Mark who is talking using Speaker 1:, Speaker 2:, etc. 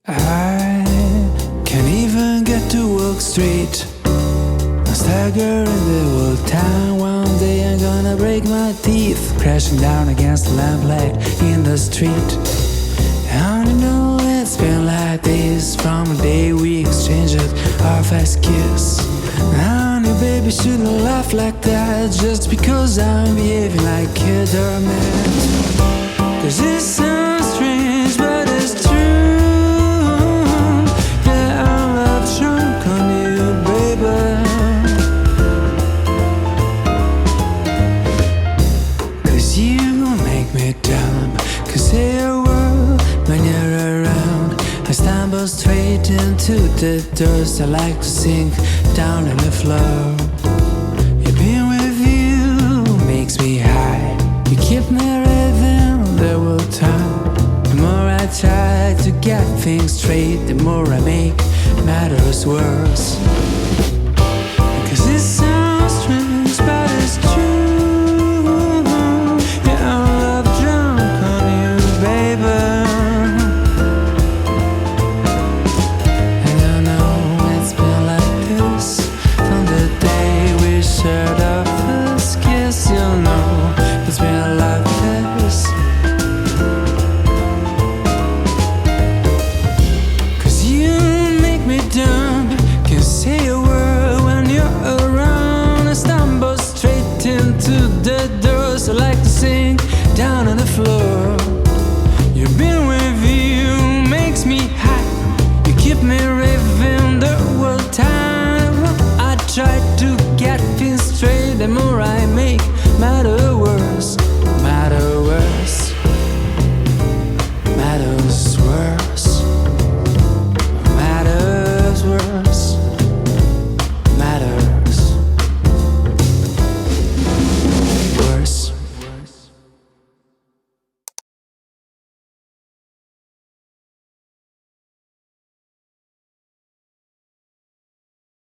Speaker 1: I can't even get to work straight. I stagger in the old town. One day I'm gonna break my teeth, crashing down against the lamplight in the street. I don't know it's been like this from the day we exchanged our first kiss. Honey, baby, shouldn't laugh like that just because I'm behaving like a doormat. 'Cause it sounds strange, but it's true. Yeah, I'm love drunk on you, baby. 'Cause you make me dumb. 'Cause your world when you're around, I stumble straight into the dust. I like to sink down on the floor. Yeah, being with you makes me high. You keep me living the whole time. The more I try to get things straight, the more I make matters worse. 'Cause it's